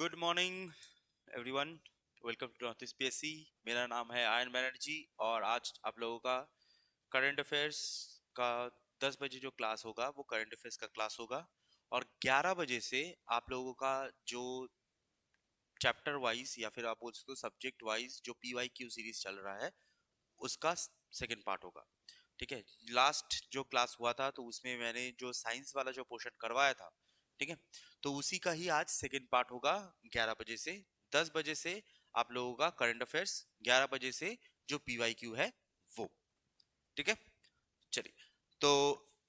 Good morning everyone. Welcome to North East PSC. मेरा नाम है आयन बैनर्जी और आज आप लोगों का करंट अफेयर्स का 10 बजे जो क्लास होगा वो करंट अफेयर्स का क्लास होगा और 11 बजे से आप लोगों का जो चैप्टर वाइज या फिर आप बोल सकते हो सब्जेक्ट वाइज जो पीवाईक्यू सीरीज चल रहा है उसका सेकंड पार्ट होगा। ठीक है, लास्ट जो क्लास हुआ था तो उसमें मैंने जो साइंस वाला जो पोर्शन करवाया था, ठीक है, तो उसी का ही आज सेकंड पार्ट होगा 11 बजे से। 10 बजे से आप लोगों का करंट अफेयर्स, 11 बजे से जो पीवाईक्यू है वो। ठीक है, चलिए तो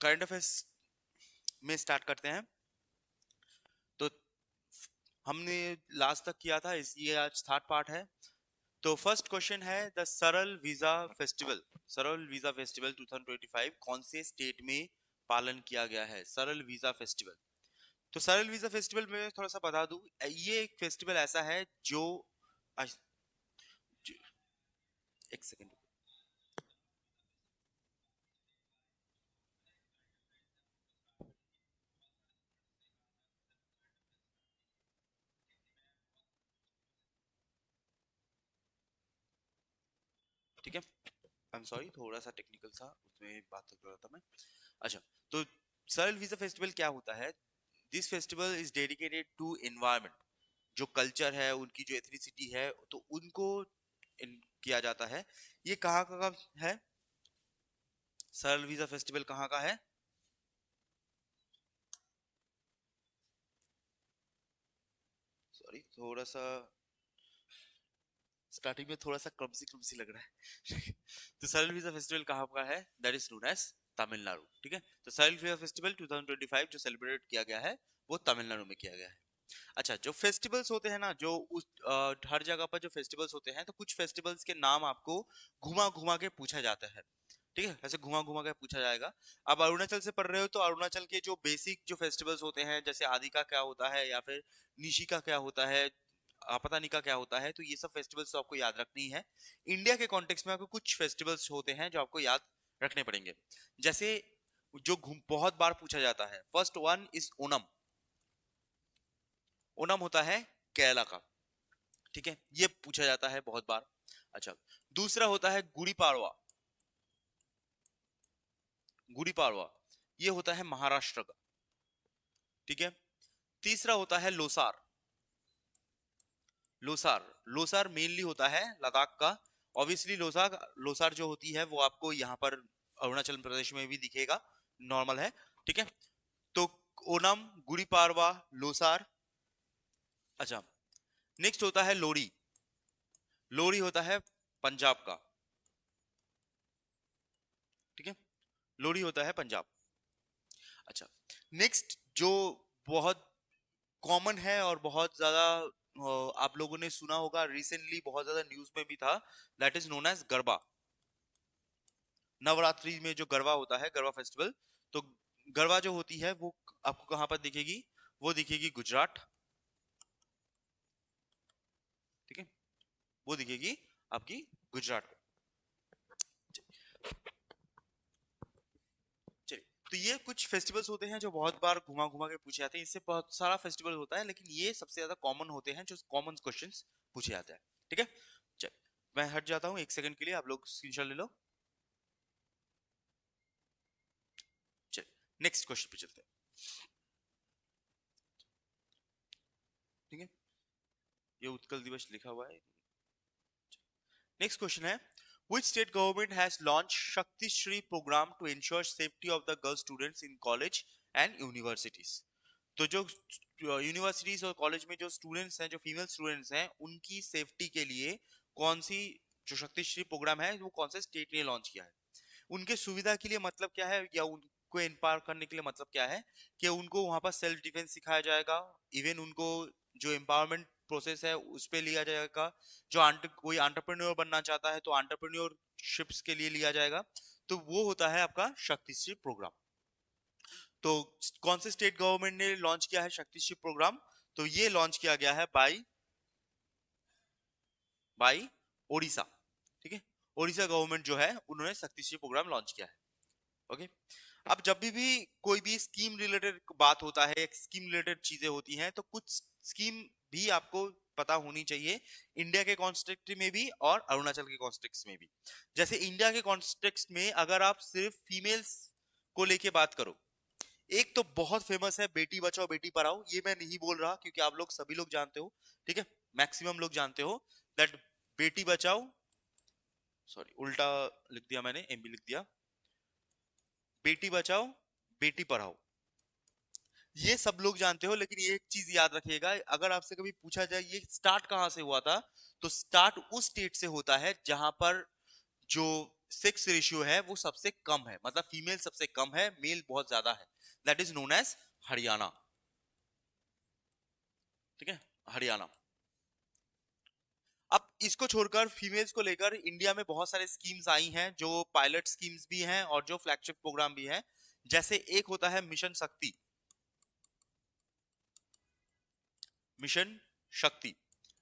करंट अफेयर्स में स्टार्ट करते हैं। तो हमने लास्ट तक किया था, ये आज थर्ड पार्ट है। तो फर्स्ट क्वेश्चन है द सरल वीजा फेस्टिवल। सरल वीजा फेस्टिवल 2025 कौन से स्टेट में पालन किया गया है? सरल वीजा फेस्टिवल। तो सरल वीजा फेस्टिवल में थोड़ा सा बता दूं, ये एक फेस्टिवल ऐसा है जो, जो एक सेकेंड, ठीक है, आई एम सॉरी, थोड़ा सा टेक्निकल था उसमें बात कर रहा था मैं। अच्छा, तो सरल वीजा फेस्टिवल क्या होता है? This festival is dedicated to environment. जो कल्चर है, उनकी जो एथनिसिटी है, तो उनको किया जाता है। ये कहाँ का है? सरल वीजा फेस्टिवल कहाँ का है? सॉरी, थोड़ा सा स्टार्टिंग में थोड़ा सा क्लमसी लग रहा है। तो सरल वीजा फेस्टिवल कहाँ का है? That is known as Tamil Nadu. ठीक है, तो सरल वीजा फेस्टिवल 2025 जो सेलिब्रेट किया गया है वो तमिलनाडु में किया गया है। अच्छा, जो फेस्टिवल्स होते हैं ना, जो उस हर जगह पर जो फेस्टिवल्स होते हैं, तो कुछ फेस्टिवल्स के नाम आपको घुमा घुमा के पूछा जाता है। ठीक है, ऐसे घुमा घुमा के पूछा जाएगा। अब अरुणाचल से पढ़ रहे हो तो अरुणाचल के जो बेसिक जो फेस्टिवल्स होते हैं, जैसे आदि का क्या होता है या फिर निशी का क्या होता है, आपतानी का क्या होता है, तो ये सब फेस्टिवल्स तो आपको याद रखनी है। इंडिया के कॉन्टेक्स्ट में आपको कुछ फेस्टिवल्स होते हैं जो आपको याद रखने पड़ेंगे। जैसे जो बहुत बार पूछा जाता है, first one is Onam. Onam होता है केरला का। ठीक है, ये पूछा जाता है बहुत बार। अच्छा, दूसरा होता है गुड़ी पाड़वा। गुड़ी पाड़वा ये होता है महाराष्ट्र का। ठीक है, तीसरा होता है लोसार। लोसार, लोसार मेनली होता है लद्दाख का। ऑब्वियसली लोसार, लोसार जो होती है वो आपको यहाँ पर अरुणाचल प्रदेश में भी दिखेगा, नॉर्मल है। ठीक है, तो ओनम, गुड़ी पाड़वा, लोसार। अच्छा, नेक्स्ट होता है लोहड़ी। लोहड़ी होता है पंजाब का। ठीक है, लोहड़ी होता है पंजाब। अच्छा, नेक्स्ट जो बहुत कॉमन है और बहुत ज्यादा आप लोगों ने सुना होगा, रिसेंटली बहुत ज्यादा न्यूज में भी था, that is known as garba. Navratri में जो गरबा होता है, गरबा फेस्टिवल, तो गरबा जो होती है वो आपको कहां पर दिखेगी? वो दिखेगी गुजरात। ठीक है, वो दिखेगी आपकी गुजरात में। चलिए, तो ये कुछ फेस्टिवल्स होते हैं जो बहुत बार घुमा घुमा के पूछे जाते हैं। इससे बहुत सारा फेस्टिवल होता है, लेकिन ये सबसे ज्यादा कॉमन होते हैं जो कॉमन क्वेश्चंस पूछे जाते हैं। ठीक है, चल मैं हट जाता हूँ एक सेकंड के लिए, आप लोग स्क्रीनशॉट ले लो। चल नेक्स्ट क्वेश्चन पे चलते हैं। ठीक है, ये उत्कल दिवस लिखा हुआ है। नेक्स्ट क्वेश्चन है, which state government has launched Shakti Shri program to ensure safety of the girl students in college and universities? तो जो यूनिवर्सिटीज और कॉलेज में जो स्टूडेंट्स हैं, जो फीमेल स्टूडेंट्स हैं, उनकी सेफ्टी के लिए कौन सी जो शक्तिश्री प्रोग्राम है वो कौन से स्टेट ने लॉन्च किया है? उनके सुविधा के लिए मतलब क्या है, या उनको एम्पावर करने के लिए मतलब क्या है? कि उनको वहां पर सेल्फ डिफेंस सिखाया जाएगा। इवन उनको जो एम्पावरमेंट प्रोसेस है उस पे लिया जाएगा। जो कोई एंटरप्रेन्योर बनना चाहता है तो एंटरप्रेन्योरशिप्स के लिए लिया जाएगा। तो वो होता है आपका शक्तिश्री प्रोग्राम। तो कौन से स्टेट गवर्नमेंट ने लॉन्च किया है शक्तिश्री प्रोग्राम? तो ये लॉन्च किया गया है बाई बाई ओडिशा। ठीक है, ओडिशा गवर्नमेंट जो है उन्होंने शक्तिश्री प्रोग्राम लॉन्च किया है। ओके, अब जब भी कोई भी स्कीम रिलेटेड बात होता है, स्कीम रिलेटेड चीजें होती हैं, तो कुछ स्कीम भी आपको पता होनी चाहिए, इंडिया के कॉन्टेक्स्ट में भी और अरुणाचल के कॉन्टेक्स्ट में भी। जैसे इंडिया के कॉन्टेक्स्ट में अगर आप सिर्फ फीमेल्स को लेके बात करो, एक तो बहुत फेमस है बेटी बचाओ बेटी पढ़ाओ, ये मैं नहीं बोल रहा क्योंकि आप लोग सभी लोग जानते हो, ठीक है, मैक्सिमम लोग जानते हो दैट बेटी बचाओ, सॉरी उल्टा लिख दिया मैंने, एम भी लिख दिया, बेटी बचाओ बेटी पढ़ाओ, ये सब लोग जानते हो। लेकिन ये एक चीज याद रखिएगा, अगर आपसे कभी पूछा जाए ये स्टार्ट कहां से हुआ था, तो स्टार्ट उस स्टेट से होता है जहां पर जो सेक्स रेशियो है वो सबसे कम है, मतलब फीमेल सबसे कम है, मेल बहुत ज्यादा है, that is known as Haryana. ठीक है, हरियाणा। अब इसको छोड़कर फीमेल्स को लेकर इंडिया में बहुत सारे स्कीम्स आई हैं, जो पायलट स्कीम्स भी हैं और जो फ्लैगशिप प्रोग्राम भी हैं। जैसे एक होता है मिशन शक्ति, मिशन शक्ति,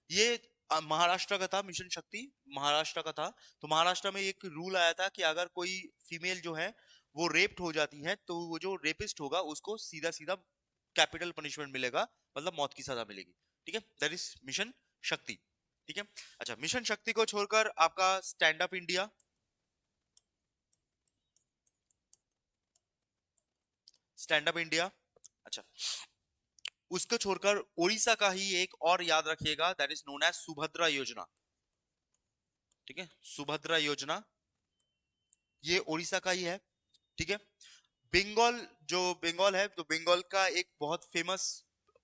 ये महाराष्ट्र का था, मिशन शक्ति महाराष्ट्र का था। तो महाराष्ट्र में एक रूल आया था कि अगर कोई फीमेल जो है वो रेप्ड हो जाती है, तो वो जो रेपिस्ट होगा उसको सीधा सीधा कैपिटल पनिशमेंट मिलेगा, मतलब मौत की सजा मिलेगी। ठीक है, दैट इज मिशन शक्ति। ठीक है, अच्छा, मिशन शक्ति को छोड़कर आपका stand up India, stand up India, अच्छा, उसको छोड़कर ओडिशा का ही एक और याद रखिएगा, that is known as Subhadra Yojana. ठीक है, सुभद्रा योजना, ये ओडिशा का ही है। ठीक है, बंगाल, जो बंगाल है, तो बंगाल का एक बहुत फेमस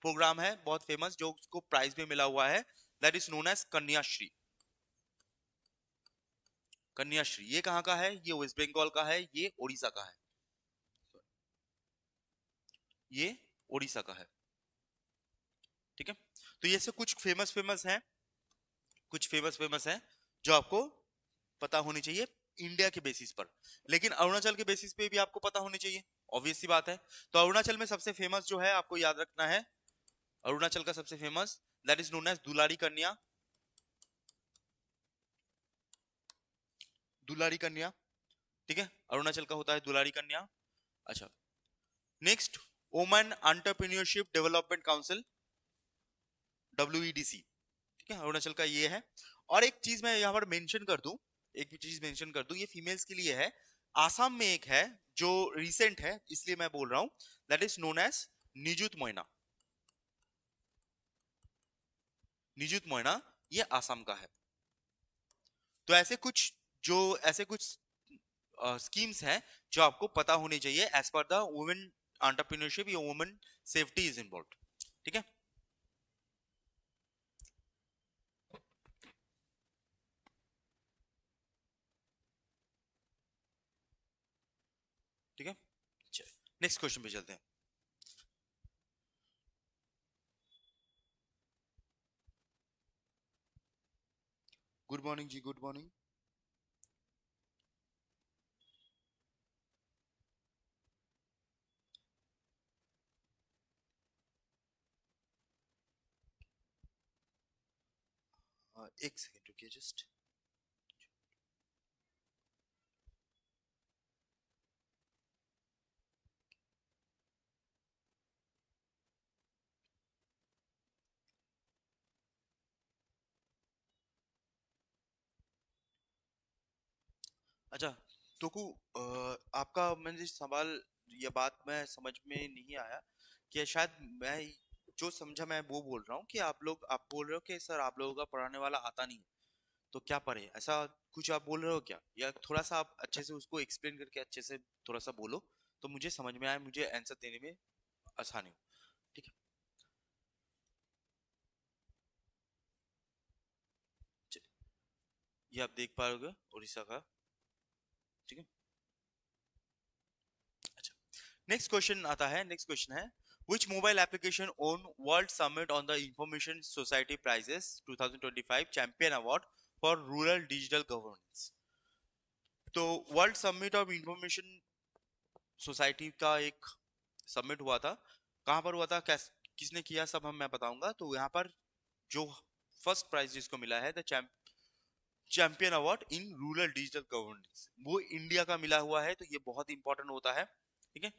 प्रोग्राम है, बहुत फेमस, जो उसको प्राइज में मिला हुआ है, that is known as Kanyashree. Kanyashree ये कहाँ का है, ये वेस्ट बंगाल का है, ये ओडिशा का है, ये ओडिशा का है। ठीक है, तो ये सब कुछ फेमस फेमस है, कुछ फेमस फेमस है जो आपको पता होनी चाहिए इंडिया के बेसिस पर। लेकिन अरुणाचल के बेसिस पे भी आपको पता होनी चाहिए, ऑब्वियस सी बात है। तो अरुणाचल में सबसे फेमस जो है आपको याद रखना है, अरुणाचल का सबसे famous that is known as Dulari Kanya, Dulari कन्या। ठीक है, अरुणाचल का होता है दुलारी कन्या। अच्छा, next, women entrepreneurship development council, WEDC। ठीक है, अरुणाचल का ये है। और एक चीज मैं यहाँ पर मेंशन कर दूं, एक भी चीज मेंशन कर दूं, ये फीमेल्स के लिए है। आसाम में एक है जो रिसेंट है, इसलिए मैं बोल रहा हूं, that is known as Nijut Moina, Nijut Moina, ये आसाम का है। तो ऐसे कुछ स्कीम्स हैं जो आपको पता होनी चाहिए as per the women entrepreneurship या वुमेन सेफ्टी इज इन्वॉल्व। ठीक है, ठीक है, नेक्स्ट क्वेश्चन पे चलते हैं। Good morning ji, good morning. एक सेकेंड रुकिए जस्ट। अच्छा, तोकू, आपका मैंने सवाल या बात में समझ में नहीं आया कि शायद मैं जो समझा मैं वो बोल रहा हूँ कि आप बोल रहे हो कि सर आप लोगों का पढ़ाने वाला आता नहीं, तो क्या पढ़े, ऐसा कुछ आप बोल रहे हो क्या? या थोड़ा सा आप अच्छे से उसको एक्सप्लेन करके अच्छे से थोड़ा सा बोलो, तो मुझे समझ में आए, मुझे आंसर देने में आसानी हो। ठीक है, ये आप देख पाओगे उड़ीसा का। ठीक है, अच्छा, नेक्स्ट क्वेश्चन आता है, नेक्स्ट क्वेश्चन है, which mobile application won world summit on the information society prizes 2025 champion award for rural digital governance? तो world summit of information society का एक सबमिट हुआ था, कहां पर हुआ था, किसने किया, सब हम मैं बताऊंगा। तो यहाँ पर जो फर्स्ट प्राइज जिसको मिला है, the champion award in rural digital governance, वो इंडिया का मिला हुआ है, तो ये बहुत इंपॉर्टेंट होता है। ठीक है।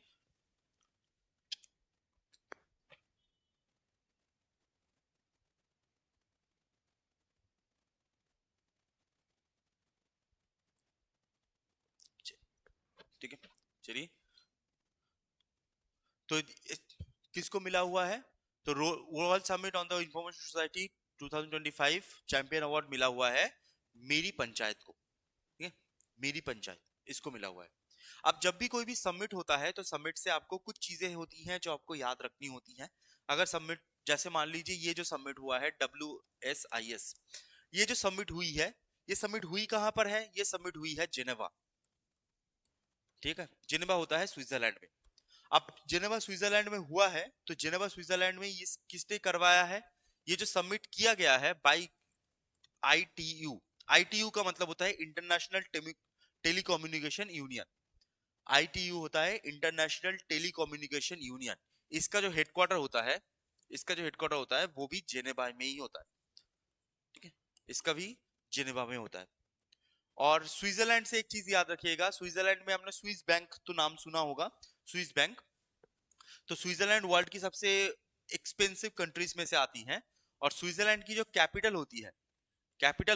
ठीक है, चलिए। तो किसको मिला हुआ है? तो world summit on the information society 2025 champion award मिला हुआ है मेरी पंचायत को। ठीक है, मेरी पंचायत इसको मिला हुआ है। अब जब भी कोई भी समिट होता है तो समिट से आपको कुछ चीजें होती हैं जो आपको याद रखनी होती हैं। अगर समिट, जैसे मान लीजिए ये जो समिट हुआ है WSIS, ये जो समिट हुई है, ये समिट हुई कहां पर है? ये समिट हुई है जिनेवा। ठीक है, जिनेवा होता है स्विट्जरलैंड में। अब जिनेवा स्विट्जरलैंड में हुआ है, तो जिनेवा स्विट्जरलैंड में ये किसने करवाया है? ये जो सबमिट किया गया है बाय ITU। ITU का मतलब होता है इंटरनेशनल टेलीकम्युनिकेशन यूनियन। ITU होता है इंटरनेशनल टेलीकम्युनिकेशन यूनियन। इसका जो हेडक्वार्टर होता है, इसका जो हेडक्वार्टर होता है वो भी जिनेवा में ही होता है। ठीक है, इसका भी जिनेवा में होता है। और स्विट्जरलैंड से एक चीज याद रखिएगा, स्विट्जरलैंड में हमने स्विस बैंक तो नाम सुना होगा, स्विस बैंक। तो स्विट्जरलैंड वर्ल्ड की सबसे एक्सपेंसिव कंट्रीज में से आती हैं। और स्विट्जरलैंड की जो कैपिटल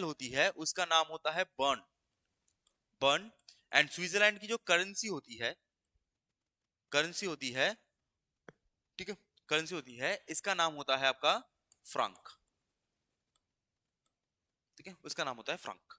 होती है उसका नाम होता है बर्न। बर्न। एंड स्विट्जरलैंड की जो करेंसी होती है, ठीक है, करेंसी होती है, इसका नाम होता है आपका फ्रांक। ठीक है, उसका नाम होता है फ्रांक।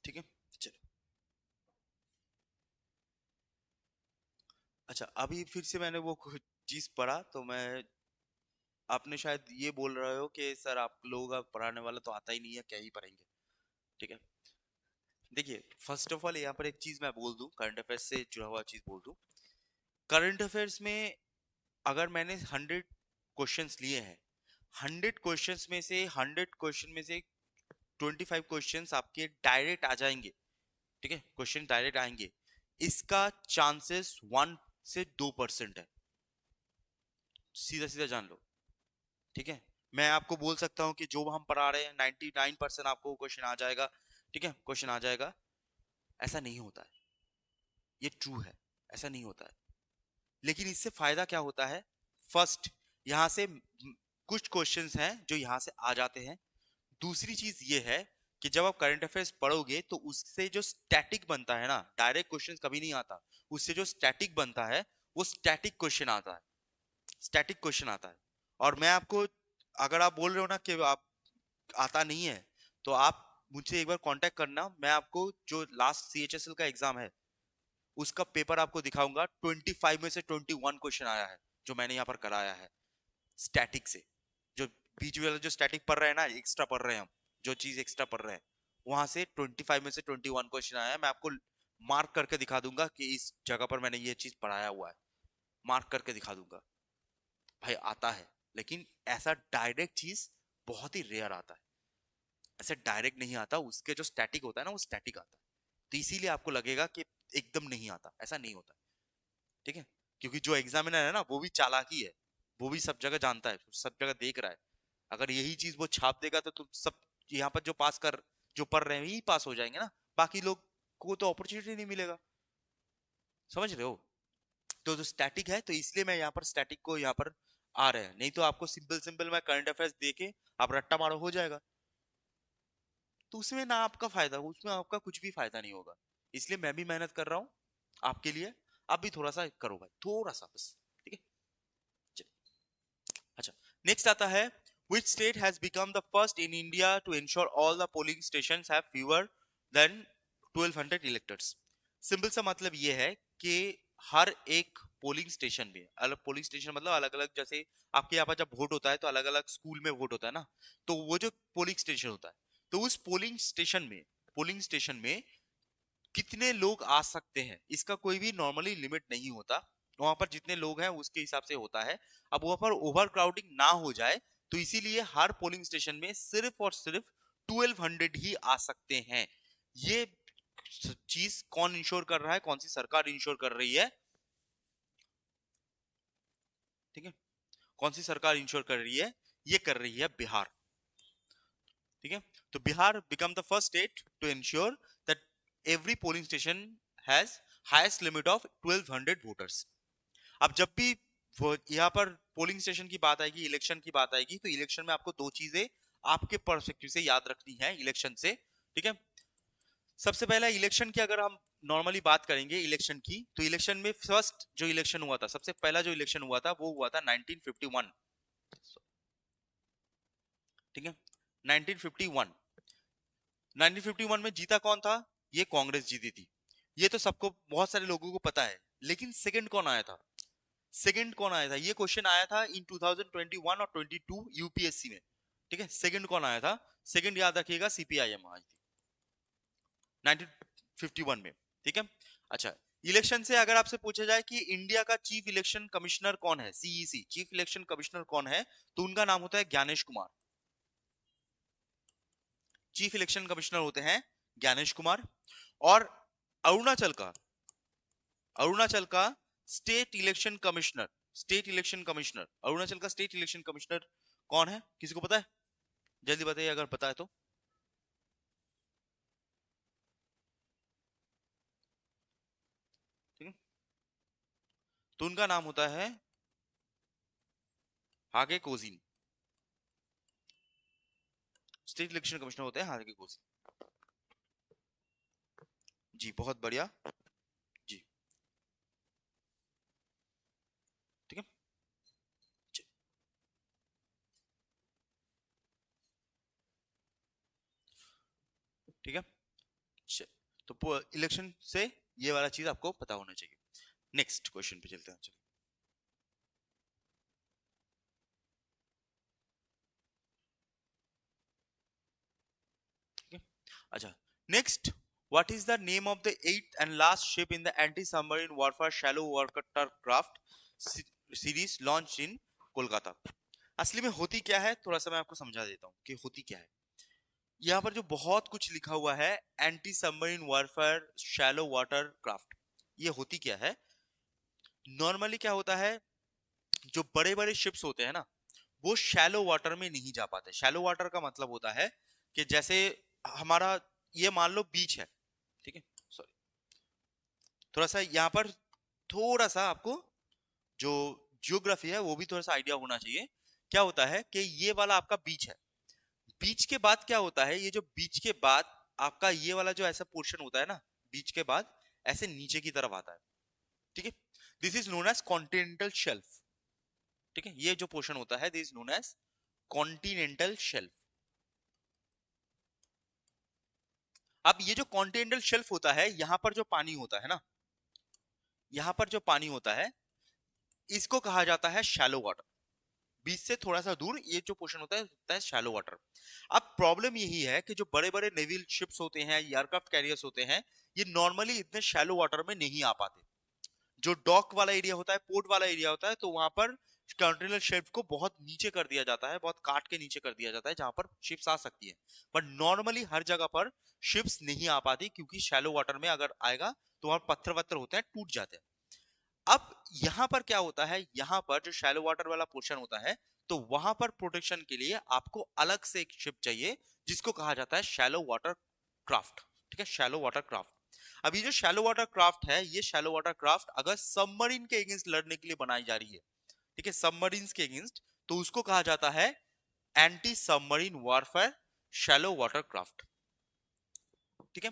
ठीक है, चलो। अच्छा, अभी फिर से मैंने वो कुछ चीज पढ़ा तो मैं, आपने शायद ये बोल रहे हो कि सर आप लोगों का पढ़ाने वाला तो आता ही नहीं है, क्या ही पढ़ेंगे। ठीक है, देखिए, फर्स्ट ऑफ ऑल यहाँ पर एक चीज मैं बोल दूं, करंट अफेयर्स से जुड़ा हुआ चीज बोल दूं। करंट अफेयर्स में अगर मैंने 100 क्वेश्चंस लिए हैं, 100 क्वेश्चंस में से 25 क्वेश्चंस आपके डायरेक्ट आ जाएंगे। ठीक है, क्वेश्चन डायरेक्ट आएंगे, इसका चांसेस 1 से 2% है। सीधा सीधा जान लो। ठीक है, मैं आपको बोल सकता हूँ कि जो हम पढ़ा रहे हैं 99% आपको क्वेश्चन आ जाएगा। ठीक है, क्वेश्चन आ जाएगा, ऐसा नहीं होता है। ये ट्रू है, ऐसा नहीं होता है। लेकिन इससे फायदा क्या होता है? फर्स्ट, यहां से कुछ क्वेश्चंस हैं जो यहां से आ जाते हैं। दूसरी चीज ये है कि जब आप करंट अफेयर्स पढ़ोगे तो उससे जो स्टैटिक बनता है ना, डायरेक्ट क्वेश्चन कभी नहीं आता, उससे जो स्टैटिक बनता है वो स्टैटिक क्वेश्चन आता है, स्टैटिक क्वेश्चन आता है। और मैं आपको, अगर आप बोल रहे हो ना कि आप आता नहीं है, तो आप मुझसे एक बार कांटेक्ट करना, मैं आपको जो लास्ट CHSL का एग्जाम है उसका पेपर आपको दिखाऊंगा। 25 में से 21 क्वेश्चन आया है जो मैंने यहाँ पर कराया है स्टैटिक से। जो बीच वाला जो स्टैटिक पढ़ रहे हैं ना, एक्स्ट्रा पढ़ रहे हैं हम, जो चीज एक्स्ट्रा पढ़ रहे हैं, वहां से 25 में से 21 क्वेश्चन आया है। मैं आपको मार्क करके दिखा दूंगा कि इस जगह पर मैंने ये चीज पढ़ाया हुआ है, मार्क करके दिखा दूंगा। भाई आता है, लेकिन ऐसा डायरेक्ट चीज बहुत ही रेयर आता है। ऐसे डायरेक्ट नहीं आता, उसके जो स्टैटिक होता है ना वो स्टैटिक आता है। तो इसीलिए आपको लगेगा कि एकदम नहीं आता, ऐसा नहीं होता। ठीक है, क्योंकि जो एग्जामिनर है ना वो भी चालाकी है, वो भी सब जगह जानता है, सब जगह देख रहा है। अगर यही चीज वो छाप देगा तो तुम सब यहाँ पर जो पढ़ रहे हैं यही पास हो जाएंगे ना, बाकी लोग को तो अपॉर्चुनिटी नहीं मिलेगा। समझ रहे हो? तो जो स्टैटिक है, तो इसलिए मैं यहाँ पर स्टैटिक को यहाँ पर आ रहे हैं, नहीं तो आपको सिंपल सिंपल मैं करंट अफेयर्स देके आप रट्टा मारो हो जाएगा, तो उसमें ना आपका फायदा, उसमें आपका कुछ भी फायदा नहीं होगा। इसलिए मैं भी मेहनत कर रहा हूँ आपके लिए, आप भी थोड़ा सा करो भाई, थोड़ा सा बस। ठीक है, चलिए। अच्छा, नेक्स्ट आता है, which state has become the first in India to ensure all the polling stations have fewer than 1200 electors? Simple सा मतलब ये है कि हर एक पोलिंग स्टेशन में, अलग पोलिंग स्टेशन मतलब अलग अलग, जैसे आपके यहाँ पर जब वोट होता है तो अलग अलग स्कूल में वोट होता है ना, तो वो जो पोलिंग स्टेशन होता है, तो उस पोलिंग स्टेशन में कितने लोग आ सकते हैं, इसका कोई भी नॉर्मली लिमिट नहीं होता। वहां पर जितने लोग हैं उसके हिसाब से होता है। अब वहां पर ओवर क्राउडिंग ना हो जाए, तो इसीलिए हर पोलिंग स्टेशन में सिर्फ और सिर्फ 1200 ही आ सकते हैं। ये चीज कौन इंश्योर कर रहा है, कौन सी सरकार इंश्योर कर रही है? ठीक है, कौन सी सरकार इंश्योर कर रही है? ये कर रही है बिहार। ठीक है, तो Bihar become the first state to ensure that every polling station has highest limit of 1200 voters. अब जब भी यहाँ पर पोलिंग स्टेशन की बात आएगी, इलेक्शन की बात आएगी, तो इलेक्शन में आपको दो चीजें आपके पर्सपेक्टिव से याद रखनी है इलेक्शन से। ठीक है, सबसे पहला इलेक्शन की अगर हम नॉर्मली बात करेंगे इलेक्शन की, तो इलेक्शन में फर्स्ट जो इलेक्शन हुआ था, सबसे पहला जो इलेक्शन हुआ था वो हुआ था 1951। ठीक है, 1951। 1951 में जीता कौन था? ये कांग्रेस जीती थी। ये तो सबको, बहुत सारे लोगों को पता है। लेकिन सेकंड कौन आया था? सेकंड कौन आया था? ये क्वेश्चन आया था इन 2021 और 22 यूपीएससी में। ठीक है, सेकंड कौन आया था? सेकंड याद रखिएगा, सीपीआईएम आई थी 1951 में। ठीक है, अच्छा, इलेक्शन से अगर आपसे पूछा जाए कि इंडिया का चीफ इलेक्शन कमिश्नर कौन है, सीईसी चीफ इलेक्शन कमिश्नर कौन है, तो उनका नाम होता है Gyanesh Kumar. Chief election commissioner होते हैं ज्ञानेश कुमार। और अरुणाचल का अरुणाचल का state election commissioner, state election commissioner, Arunachal का स्टेट इलेक्शन कमिश्नर कौन है? किसी को पता है? जल्दी बताइए अगर पता है तो। ठीक है, तो उनका नाम होता है हागे कोजिन। स्टेट इलेक्शन कमिश्नर होते हैं हागे कोजिन। जी, बहुत बढ़िया। जी, ठीक है। ठीक है, तो इलेक्शन से ये वाला चीज आपको पता होना चाहिए। नेक्स्ट क्वेश्चन पे चलते हैं। चलिए, ठीक है, अच्छा, next, what is the name of the eighth and last ship in the anti submarine warfare shallow water craft series launch in Kolkata? असली में होती क्या है, थोड़ा सा मैं आपको समझा देता हूँ कि होती क्या है। यहाँ पर जो बहुत कुछ लिखा हुआ है, anti submarine warfare shallow water craft, ये होती क्या है? नॉर्मली क्या होता है, जो बड़े बड़े शिप्स होते हैं ना, वो शैलो वाटर में नहीं जा पाते। शैलो वाटर का मतलब होता है कि जैसे हमारा, ये मान लो बीच है, ठीक है, सॉरी, थोड़ा सा यहाँ पर थोड़ा सा आपको जो जियोग्राफी है वो भी थोड़ा सा आइडिया होना चाहिए। क्या होता है कि ये वाला आपका बीच है, बीच के बाद क्या होता है, ये जो बीच के बाद आपका ये वाला जो ऐसा पोर्शन होता है ना, बीच के बाद ऐसे नीचे की तरफ आता है। ठीक है, this is known as continental shelf. ठीक है, ये जो पोर्शन होता है this is known as continental shelf. अब ये जो कॉन्टिनेंटल शेल्फ होता है, यहां पर जो पानी होता है ना, यहां पर जो पानी होता है, इसको कहा जाता है शैलो वाटर। बीच से थोड़ा सा दूर ये जो पोर्शन होता है शैलो वाटर। अब प्रॉब्लम यही है कि जो बड़े बड़े नेवल शिप्स होते हैं, एयरक्राफ्ट कैरियर्स होते हैं, ये नॉर्मली इतने शैलो वाटर में नहीं आ पाते। जो डॉक वाला एरिया होता है, पोर्ट वाला एरिया होता है, तो वहां पर कॉन्टिनेंटल शेल्फ को बहुत नीचे कर दिया जाता है, बहुत काट के नीचे कर दिया जाता है, जहां पर शिप्स आ सकती है। बट नॉर्मली हर जगह पर शिप्स नहीं आ पाती, क्योंकि शैलो वाटर में अगर आएगा तो वहां पत्थर वत्थर होते हैं, टूट जाते हैं। अब यहां पर क्या होता है, यहां पर जो शैलो वाटर वाला पोर्शन होता है, तो वहां पर प्रोटेक्शन के लिए आपको अलग से एक शिप चाहिए, जिसको कहा जाता है शैलो वाटर क्राफ्ट। ठीक है, शैलो वाटर क्राफ्ट। अब ये जो शैलो वाटर क्राफ्ट है, ये शैलो वाटर क्राफ्ट अगर सबमरीन के अगेंस्ट लड़ने के लिए बनाई जा रही है, ठीक है, सबमरीन के अगेंस्ट, तो उसको कहा जाता है anti submarine warfare shallow water craft. ठीक है,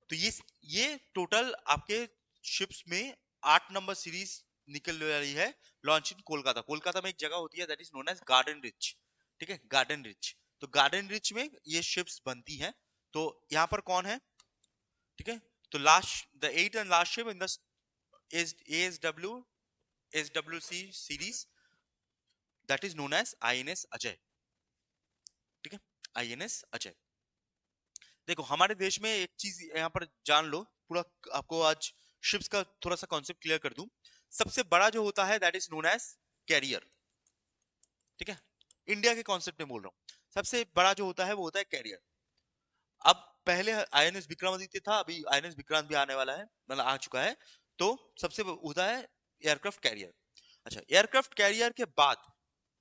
तो ये टोटल आपके शिप्स में 8 नंबर सीरीज निकल रही है, लॉन्च इन कोलकाता। कोलकाता में एक जगह होती है that is known as Garden Reach. ठीक है, गार्डन रिच, तो गार्डन रिच में ये शिप्स बनती हैं। तो यहाँ पर कौन है? ठीक है, तो last, the eight and last ship in the SW C series, that is known as INS Ajay. ठीक है, आईएनएस अजय। देखो, हमारे देश में एक चीज यहाँ पर जान लो, पूरा आपको आज शिप्स का थोड़ा सा कॉन्सेप्ट क्लियर कर दूं। सबसे बड़ा जो होता है that is known as carrier. ठीक है, इंडिया के कॉन्सेप्ट में बोल रहा हूँ। सबसे बड़ा जो होता है वो होता है कैरियर। अब पहले आईएनएस विक्रमादित्य था, अभी आईएनएस विक्रांत भी आने वाला है, मतलब आ चुका है। तो सबसे होता है एयरक्राफ्ट कैरियर। अच्छा, एयरक्राफ्ट कैरियर के बाद,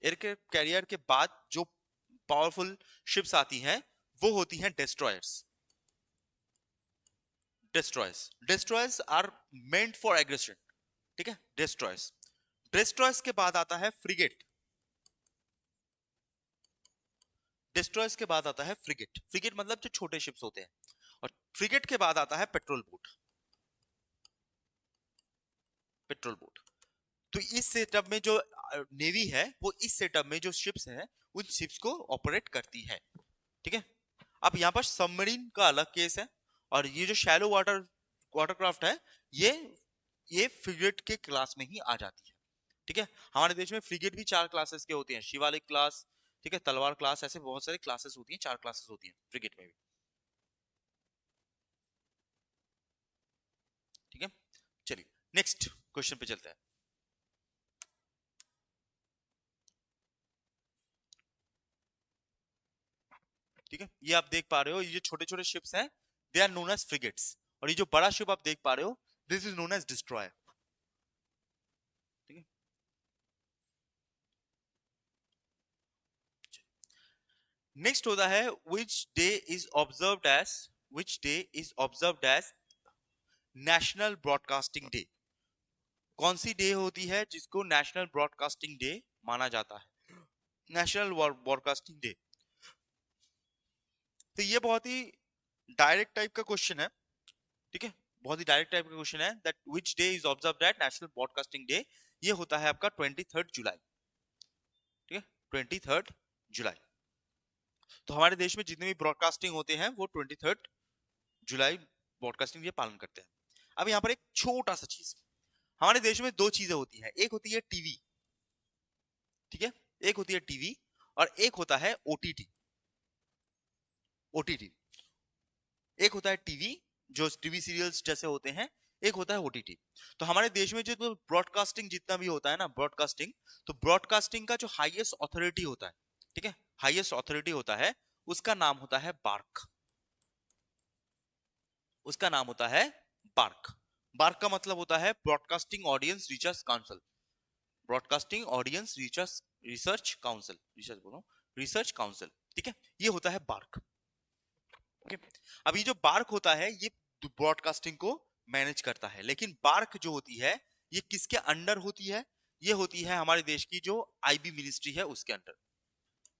एयरक्राफ्ट कैरियर के बाद जो पावरफुल शिप्स आती हैं वो होती हैं destroyers. Destroyers are meant for aggression, ठीक है, डिस्ट्रॉयर्स। डिस्ट्रॉयर्स के बाद आता है फ्रिगेट। डिस्ट्रॉयर्स के बाद आता है फ्रिगेट। फ्रिगेट मतलब जो छोटे शिप्स होते हैं। और फ्रिगेट के बाद आता है पेट्रोल बोट। Petrol boat. तो इस सेटअप में जो नेवी है वो इस सेटअप में जो शिप्स हैं उन शिप्स को ऑपरेट करती है, ठीक है। अब यहाँ पर सबमरीन का अलग केस है, और ये जो शैलो वाटरक्राफ्ट है ये ये फ्रिगेट के क्लास में ही आ जाती है, ठीक है। हमारे देश में फ्रिगेट भी 4 क्लासेस के होते हैं, शिवालिक क्लास, ठीक है, तलवार क्लास, ऐसे बहुत सारे क्लासेस होती हैं, 4 क्लासेस होती हैं फ्रिगेट में भी, ठीक है। चलिए नेक्स्ट क्वेश्चन पे चलते हैं। ठीक है, ये आप देख पा रहे हो, ये जो छोटे छोटे शिप्स हैं they are known as frigates, और ये जो बड़ा शिप आप देख पा रहे हो this is known as destroyer, ठीक है। नेक्स्ट होता है which day is observed as, which day is observed as national broadcasting day. कौन सी डे होती है जिसको नेशनल ब्रॉडकास्टिंग डे माना जाता है? National broadcasting day. तो ये बहुत ही डायरेक्ट टाइप का क्वेश्चन है, ठीक है, बहुत ही डायरेक्ट टाइप का क्वेश्चन है that which day is observed eight national broadcasting day. ये होता है आपका 23 जुलाई, ठीक है, 23 जुलाई। तो हमारे देश में जितने भी ब्रॉडकास्टिंग होते हैं वो 23 जुलाई ब्रॉडकास्टिंग डे पालन करते हैं। अब यहाँ पर एक छोटा सा चीज, हमारे देश में 2 चीजें होती हैं, एक होती है टीवी, ठीक है, एक होती है टीवी और एक होता है ओटीटी। ओटीटी, एक होता है टीवी जो टीवी सीरियल्स जैसे होते हैं, एक होता है ओटीटी। तो हमारे देश में जो ब्रॉडकास्टिंग जितना भी होता है ना, ब्रॉडकास्टिंग, तो ब्रॉडकास्टिंग का जो हाईएस्ट अथॉरिटी होता है, ठीक है, हाईएस्ट अथॉरिटी होता है, उसका नाम होता है बार्क। उसका नाम होता है बार्क। बार्क का मतलब होता है broadcasting audience research council. Broadcasting audience research research council, research बोलो, रिसर्च काउंसिल, ठीक है, ये होता है बार्क, ओके। अब ये जो बार्क होता है ये ब्रॉडकास्टिंग को मैनेज करता है, लेकिन बार्क जो होती है ये किसके अंडर होती है? ये होती है हमारे देश की जो आईबी मिनिस्ट्री है उसके under,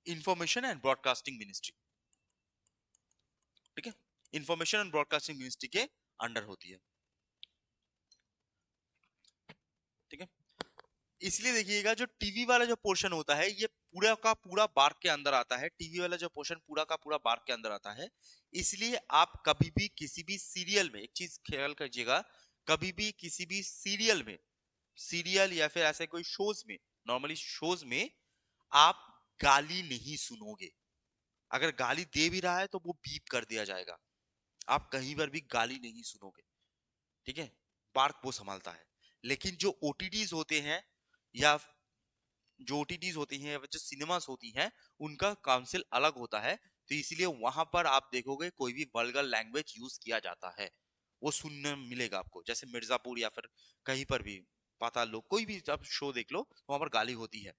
information and broadcasting ministry, ठीक है, इंफॉर्मेशन एंड ब्रॉडकास्टिंग मिनिस्ट्री के अंडर होती है, ठीक है। इसलिए देखिएगा जो टीवी वाला जो पोर्शन होता है ये पूरा का पूरा बार्क के अंदर आता है, टीवी वाला जो पोर्शन पूरा का पूरा बार्क के अंदर आता है। इसलिए आप कभी भी किसी भी सीरियल में एक चीज ख्याल कीजिएगा, कभी भी किसी भी सीरियल में, सीरियल या फिर ऐसे कोई शोज में, नॉर्मली शोज में आप गाली नहीं सुनोगे। अगर गाली दे भी रहा है तो वो बीप कर दिया जाएगा, आप कहीं पर भी गाली नहीं सुनोगे, ठीक है, बार्क वो संभालता है। लेकिन जो ओटीटीज होते हैं या जो ओटीटीज होती हैं, जो सिनेमास होती हैं, उनका काउंसिल अलग होता है, तो इसीलिए वहां पर आप देखोगे कोई भी वल्गर लैंग्वेज यूज किया जाता है, वो सुनने मिलेगा आपको, जैसे मिर्जापुर या फिर कहीं पर भी पाताल लोक, कोई भी आप शो देख लो तो वहां पर गाली होती है,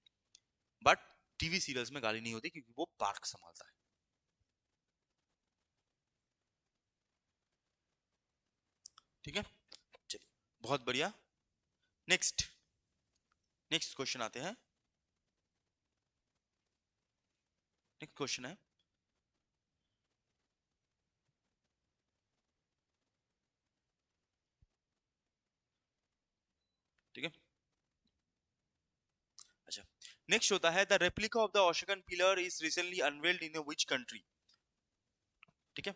बट टीवी सीरियल्स में गाली नहीं होती क्योंकि वो पार्क संभालता है, ठीक है। चलिए बहुत बढ़िया। नेक्स्ट, नेक्स्ट क्वेश्चन आते हैं। नेक्स्ट क्वेश्चन है, ठीक है। अच्छा, नेक्स्ट होता है the replica of the Ashokan pillar is recently unveiled in which country, ठीक है।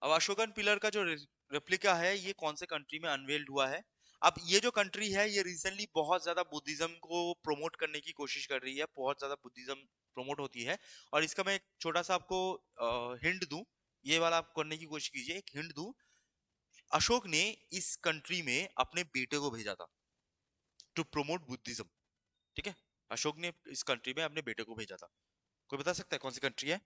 अब अशोकन पिलर का जो रेप्लिका है ये कौन से कंट्री में अनवेल्ड हुआ है? अब ये जो कंट्री है ये रिसेंटली बहुत ज्यादा बुद्धिज्म को प्रमोट करने की कोशिश कर रही है, बहुत ज्यादा बुद्धिज्म प्रमोट होती है, और इसका मैं एक छोटा सा आपको हिंट दूं, ये वाला आप करने की कोशिश कीजिए, एक हिंट दूं, अशोक ने इस कंट्री में अपने बेटे को भेजा था टू प्रमोट बुद्धिज्म, ठीक है, अशोक ने इस कंट्री में अपने बेटे को भेजा था। कोई बता सकता है कौन सी कंट्री है?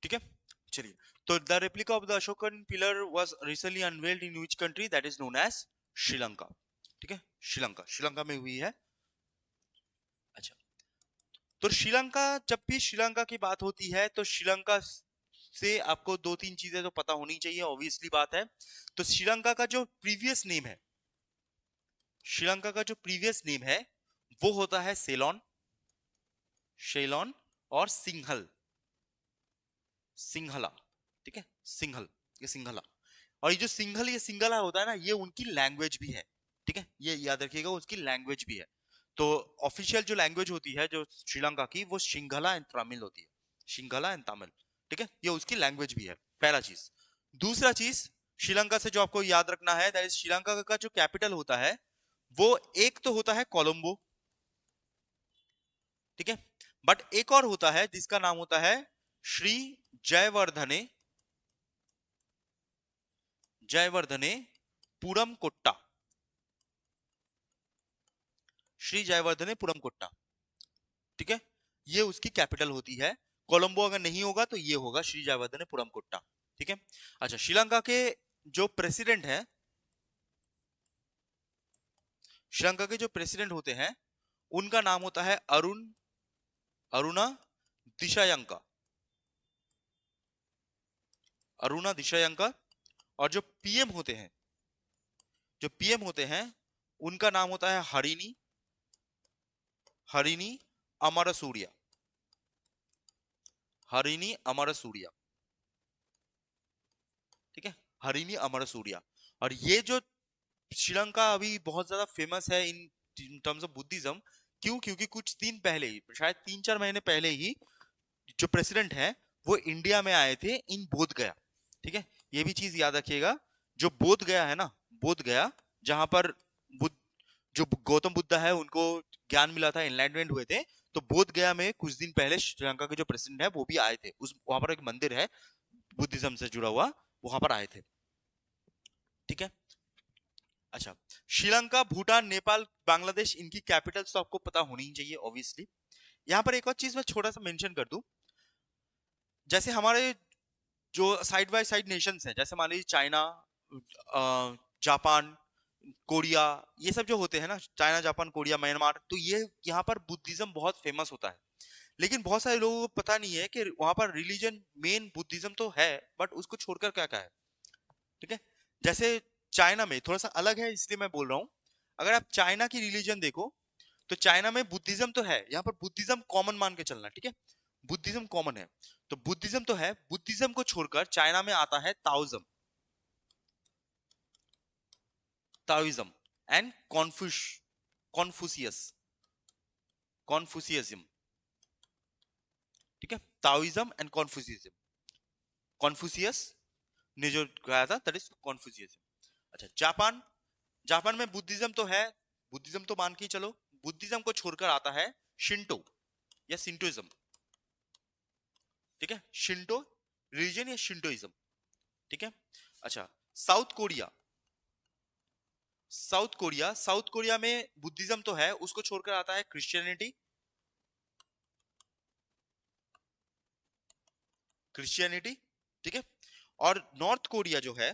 ठीक है, चलिए। तो the replica of the Ashokan pillar was recently unveiled in which country? That is known as Sri Lanka. ठीक है, श्रीलंका, श्रीलंका में हुई है। अच्छा, तो श्रीलंका, जब भी श्रीलंका की बात होती है तो श्रीलंका से आपको दो तीन चीजें तो पता होनी चाहिए, ऑब्वियसली बात है। तो श्रीलंका का जो प्रीवियस नेम है, श्रीलंका का जो प्रीवियस नेम है वो होता है सेलोन, शेलोन और सिंहल, सिंहला। ठीक है, सिंहल, ये सिंहला। और ये जो सिंघल ये सिंगला होता है ना, ये उनकी लैंग्वेज भी है। ठीक है, ये याद रखिएगा, उसकी लैंग्वेज भी है। तो ऑफिशियल जो लैंग्वेज होती है जो श्रीलंका की, वो सिंघला एंड तमिल होती है, सिंघला एंड तमिल। ठीक है, ये उसकी लैंग्वेज भी है, पहला चीज। दूसरा चीज, श्रीलंका से जो आपको याद रखना है, दैट इज श्रीलंका का जो कैपिटल होता है वो एक तो होता है कोलंबो। ठीक है, बट एक और होता है जिसका नाम होता है श्री जयवर्धने, जयवर्धने पुरम कोट्टा, श्री जयवर्धने पुरम कोट्टा। ठीक है, ये उसकी कैपिटल होती है। कोलंबो अगर नहीं होगा तो ये होगा श्री जयवर्धने पुरम कोट्टा। ठीक है, अच्छा, श्रीलंका के जो प्रेसिडेंट है, श्रीलंका के जो प्रेसिडेंट होते हैं उनका नाम होता है अरुणा दिशायंका, अरुणा दिशायंका। और जो पीएम होते हैं, जो पीएम होते हैं उनका नाम होता है हरिनी, हरिनी अमरसूरिया, हरिनी अमरसूरिया। ठीक है, हरिनी अमरसूरिया। और ये जो श्रीलंका अभी बहुत ज्यादा फेमस है इन टर्म्स ऑफ बुद्धिज्म, क्यों? क्योंकि कुछ दिन पहले ही, शायद 3-4 महीने पहले ही, जो प्रेसिडेंट है वो इंडिया में आए थे इन बोध गया। ठीक है, ये भी चीज याद रखिएगा, जो बोध गया है ना, बोध गया, जहां पर बुद्ध, जो गौतम बुद्धा है उनको ज्ञान मिला था, एनलाइटमेंट हुए थे, तो बोध गया में कुछ दिन पहले श्रीलंका के जो प्रेसिडेंट है वो भी आए थे। उस वहां पर एक मंदिर है बुद्धिज्म से जुड़ा हुआ, वहां पर आए थे। ठीक है, अच्छा, श्रीलंका, भूटान, नेपाल, बांग्लादेश, इनकी कैपिटल्स तो आपको पता होनी ही चाहिए ऑब्वियसली। यहाँ पर एक और चीज मैं छोटा सा मेंशन कर दूं, जैसे हमारे जो साइड बाय साइड नेशंस हैं, जैसे मान लीजिए चाइना, जापान, कोरिया, ये सब जो होते हैं ना, चाइना, जापान, कोरिया, म्यांमार, तो ये यहाँ पर बुद्धिज्म बहुत फेमस होता है। लेकिन बहुत सारे लोगों को पता नहीं है कि वहां पर रिलीजन मेन बुद्धिज्म तो है, बट उसको छोड़कर क्या क्या है। ठीक है, जैसे चाइना में थोड़ा सा अलग है, इसलिए मैं बोल रहा हूँ। अगर आप चाइना की रिलीजन देखो तो चाइना में बुद्धिज्म तो है, यहाँ पर बुद्धिज्म कॉमन मान के चलना। ठीक है, बुद्धिज्म कॉमन है, तो बुद्धिज्म तो है, बुद्धिज्म को छोड़कर चाइना में आता है ताओइज्म, ताओइज्म एंड कॉन्फ्यूशियस, कॉन्फ्यूशियज्म। ठीक है, ताओइज्म एंड कॉन्फ्यूशियज्म, कॉन्फ्यूशियस ने जो कहा था दैट इज कॉन्फ्यूशियज्म। अच्छा, जापान, जापान में बुद्धिज्म तो है, बुद्धिज्म तो मान के ही चलो, बुद्धिज्म को छोड़कर आता है शिंटो या सिंटोइज्म, ठीक है, शिंटो रिलीजन या शिंटोइज्म, ठीक है। अच्छा, south Korea, south Korea, south Korea में बुद्धिज्म तो है, उसको छोड़कर आता है क्रिश्चियनिटी, क्रिश्चियनिटी, ठीक है। और नॉर्थ कोरिया जो है,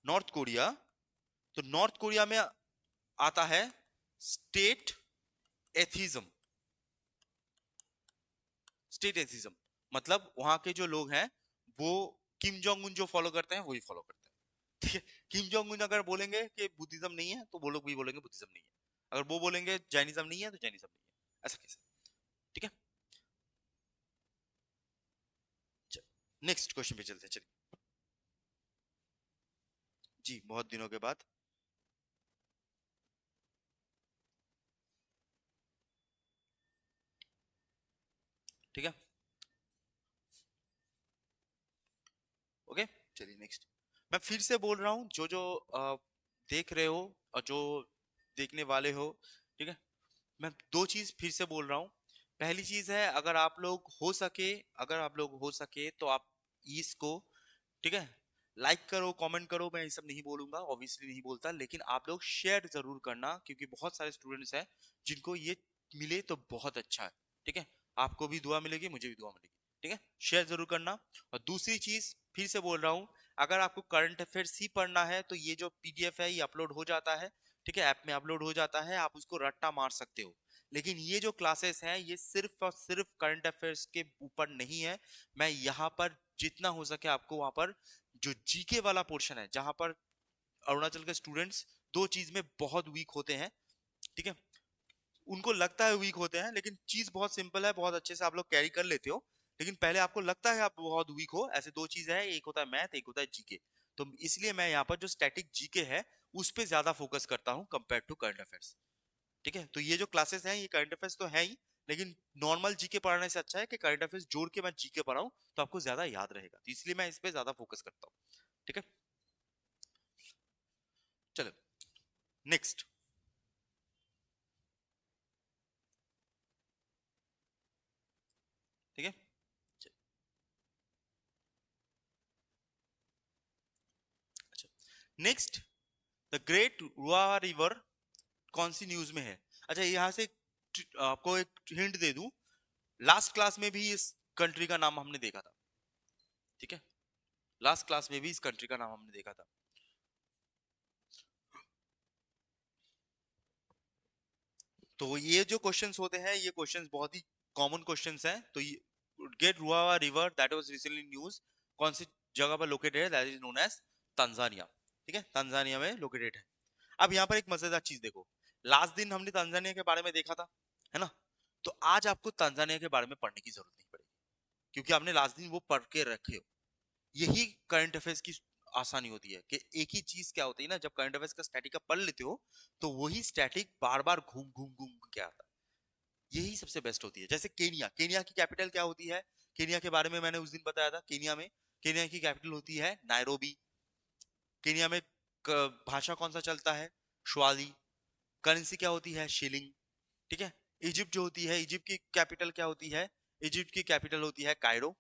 नॉर्थ कोरिया, तो नॉर्थ कोरिया में आता है स्टेट एथिज्म, स्टेट एथिज्म, मतलब वहां के जो लोग हैं वो किम जोंग उन जो फॉलो करते हैं वही फॉलो करते हैं, ठीक है। किम जोंग उन अगर बोलेंगे कि बुद्धिज्म नहीं है तो वो लोग भी बोलेंगे बुद्धिज्म नहीं है, अगर वो बोलेंगे जैनिज्म नहीं है तो जैनिज्म नहीं है, ऐसा कैसे, ठीक है। नेक्स्ट क्वेश्चन पे चलते हैं, चलिए। जी, बहुत दिनों के बाद। ठीक है, ओके, चलिए नेक्स्ट। मैं फिर से बोल रहा हूँ, जो जो देख रहे हो और जो देखने वाले हो, ठीक है, मैं दो चीज फिर से बोल रहा हूँ। पहली चीज है, अगर आप लोग हो सके, अगर आप लोग हो सके तो आप इसको, ठीक है, लाइक करो, कमेंट करो, मैं ये सब नहीं बोलूंगा, ऑब्वियसली नहीं बोलता, लेकिन आप लोग शेयर जरूर करना, क्योंकि बहुत सारे स्टूडेंट्स हैं जिनको ये मिले तो बहुत अच्छा है, ठीक है। आपको भी दुआ मिलेगी, मुझे भी दुआ मिलेगी, ठीक है, शेयर जरूर करना। और दूसरी चीज फिर से बोल रहा हूँ, अगर आपको करंट अफेयर्स ही पढ़ना है तो ये जो पीडीएफ है ये अपलोड हो जाता है, ठीक है, ऐप में अपलोड हो जाता है, आप उसको रट्टा मार सकते हो। लेकिन ये जो क्लासेस हैं ये सिर्फ और सिर्फ करंट अफेयर्स के ऊपर नहीं है। मैं यहाँ पर जितना हो सके आपको वहां पर जो जीके वाला पोर्शन है, जहां पर अरुणाचल के स्टूडेंट्स दो चीज में बहुत वीक होते हैं, ठीक है, उनको लगता है वीक होते हैं, लेकिन चीज बहुत सिंपल है, बहुत अच्छे से आप लोग कैरी कर लेते हो, लेकिन पहले आपको लगता है आप बहुत वीक हो। ऐसे दो चीज है, एक होता है मैथ, एक होता है जीके, तो इसलिए मैं यहाँ पर जो स्टैटिक जीके है उस पर ज्यादा फोकस करता हूँ कंपेयर टू करंट अफेयर्स, ठीक है। तो ये जो क्लासेस हैं ये करंट अफेयर्स तो है ही, लेकिन नॉर्मल जीके पढ़ाने से अच्छा है कि करंट अफेयर्स जोड़ के मैं जीके पढ़ाऊं, तो आपको ज्यादा याद रहेगा, तो इसलिए मैं इस पे ज्यादा फोकस करता हूँ, ठीक है। चलो नेक्स्ट, ठीक है। अच्छा, नेक्स्ट, द ग्रेट रुआ रिवर कौन सी न्यूज में है? अच्छा, यहाँ से आपको एक हिंट दे दूं, लास्ट क्लास में भी इस कंट्री का नाम हमने देखा था, ठीक है, लास्ट क्लास में भी इस कंट्री का नाम हमने देखा था। तो ये जो क्वेश्चंस होते हैं ये क्वेश्चंस बहुत ही कॉमन क्वेश्चंस हैं। तो ये Great Ruaha river that was recently news कौन सी जगह पर लोकेटेड है? That is known as Tanzania, ठीक है, तंजानिया में लोकेटेड है। अब यहाँ पर एक मजेदार चीज देखो, लास्ट दिन हमने तंजानिया के बारे में देखा था, है ना, तो आज आपको तंजानिया के बारे में पढ़ने की जरूरत नहीं पड़ेगी, क्योंकि आपने लास्ट दिन वो पढ़ के रखे हो। यही करंट अफेयर्स की आसानी होती है कि एक ही चीज क्या होती है ना, जब करंट अफेयर्स का स्टैटिक आप पढ़ लेते हो तो वही स्टैटिक बार बार घूम घूम घूम के आता है, यही सबसे बेस्ट होती है। जैसे केनिया, केनिया की कैपिटल क्या होती है? केनिया के बारे में मैंने उस दिन बताया था, केनिया में, केनिया की कैपिटल होती है नायरोबी। केनिया में भाषा कौन सा चलता है? स्वाली। करेंसी क्या होती है? शिलिंग, ठीक है। इजिप्ट जो होती है, इजिप्ट की कैपिटल क्या होती है? इजिप्ट की कैपिटल होती है कायरो।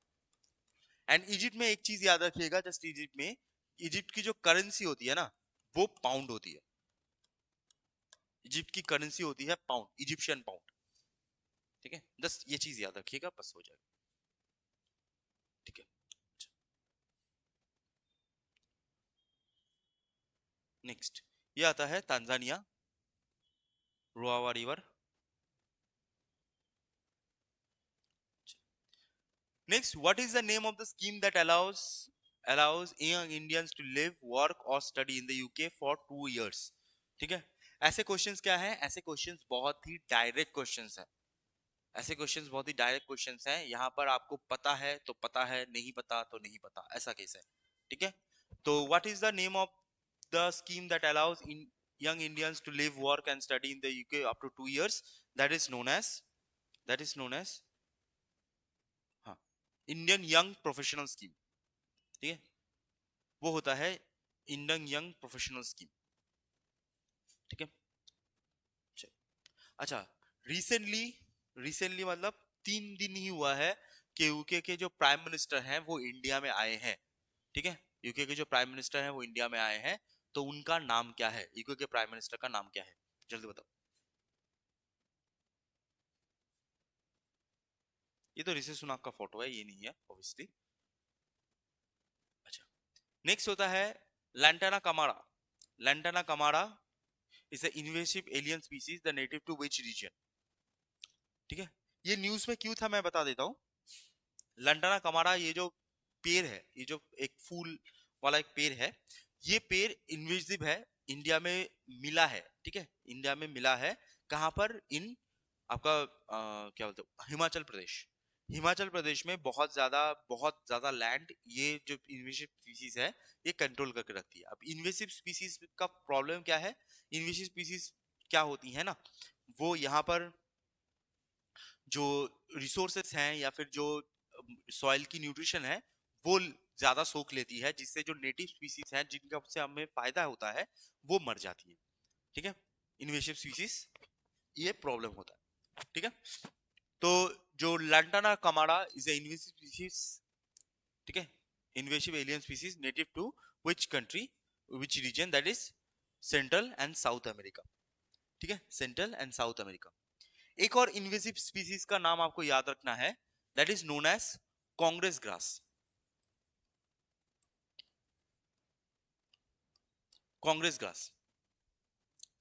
एंड इजिप्ट में एक चीज याद रखिएगा, जस्ट इजिप्ट में, इजिप्ट की जो करेंसी होती है ना वो पाउंड होती है, इजिप्ट की करेंसी होती है पाउंड, इजिप्शियन पाउंड, ठीक है, बस ये चीज याद रखिएगा, बस हो जाएगा, ठीक है। नेक्स्ट, ये आता है Tanzania, Ruaha river. Next, what is the name of the scheme that allows young Indians to live, work or study in the UK for 2 years, ठीक है। ऐसे क्वेश्चंस क्या है? ऐसे क्वेश्चंस बहुत ही डायरेक्ट क्वेश्चंस है, ऐसे क्वेश्चंस बहुत ही डायरेक्ट क्वेश्चंस हैं। यहाँ पर आपको पता है तो पता है, नहीं पता तो नहीं पता, ऐसा केस है, ठीक है। तो what is the name of the scheme that allows in young Indians to live, work and study in the UK up to 2 years? That is known as, that is known as, हाँ, Indian young professional scheme, ठीक है, वो होता है Indian young professional scheme, ठीक है। अच्छा, recently recently मतलब 3 दिन ही हुआ है कि यूके के जो प्राइम मिनिस्टर हैं वो इंडिया में आए हैं। ठीक है, यूके के जो प्राइम मिनिस्टर हैं वो इंडिया में आए हैं, तो उनका नाम क्या है? यूके के प्राइम मिनिस्टर का नाम क्या है? जल्दी बताओ। ये तो ऋषि सुनक का फोटो है, ये नहीं है ऑब्वियसली। अच्छा, नेक्स्ट होता है lantana camara. Lantana camara is a invasive alien species the native to which region? ठीक है, ये न्यूज में क्यों था मैं बता देता हूँ। लंडना कमारा, ये जो पेड़ है, ये जो एक फूल वाला एक पेड़ है, ये पेड़ इन्वेसिव है, इंडिया में मिला है। ठीक है, इंडिया में मिला है। कहाँ पर? इन आपका क्या बोलते हो, हिमाचल प्रदेश। हिमाचल प्रदेश में बहुत ज्यादा लैंड ये जो इन्वेसिव स्पीसीज है ये कंट्रोल करके रखती है। अब इन्वेसिव स्पीसीज का प्रॉब्लम क्या है? इन्वेसिव स्पीसीज क्या होती है ना, वो यहाँ पर जो रिसोर्सेस हैं या फिर जो सॉइल की न्यूट्रिशन है वो ज्यादा सोख लेती है, जिससे जो नेटिव स्पीसीज हैं जिनका से हमें फायदा होता है वो मर जाती है। ठीक है, इन्वेसिव स्पीसीज, ये प्रॉब्लम होता है। ठीक है, तो जो lantana camara is a invasive species. ठीक है, invasive alien species native to which country, which region? That is central and south America. ठीक है, सेंट्रल एंड साउथ अमेरिका। एक और इन्वेसिव स्पीसीज का नाम आपको याद रखना है, that is known as Congress grass. Congress grass.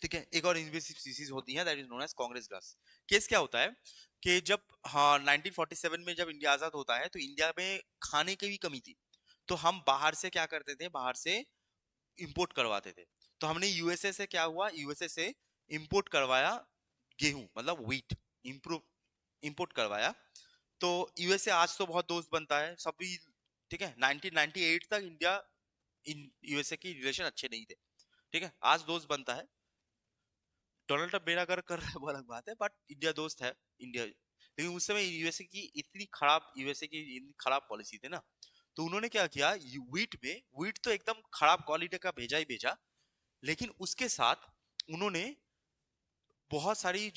ठीक है, एक और इन्वेसिव स्पीसीज होती है that is known as Congress grass. Case क्या होता है कि जब, हाँ, 1947 में जब इंडिया आजाद होता है तो इंडिया में खाने की भी कमी थी, तो हम बाहर से क्या करते थे, बाहर से इंपोर्ट करवाते थे। तो हमने यूएसए से, क्या हुआ, यूएसए से इंपोर्ट करवाया गेहूं, मतलब व्हीट, इम्प्रूव इंपोर्ट करवाया। तो यूएसए आज तो बहुत दोस्त बनता है सभी। ठीक है, 1998 तक इंडिया इन यूएसए की रिलेशन अच्छे नहीं थे। ठीक है, आज दोस्त बनता है। डोनाल्ड ट्रम्प मेरा अगर कर रहा है वो अलग बात है, बट इंडिया दोस्त है इंडिया। लेकिन उस समय यूएसए की इतनी खराब पॉलिसी थी ना, तो उन्होंने क्या किया, व्हीट तो एकदम खराब क्वालिटी का भेजा ही भेजा, लेकिन उसके साथ उन्होंने बहुत सारी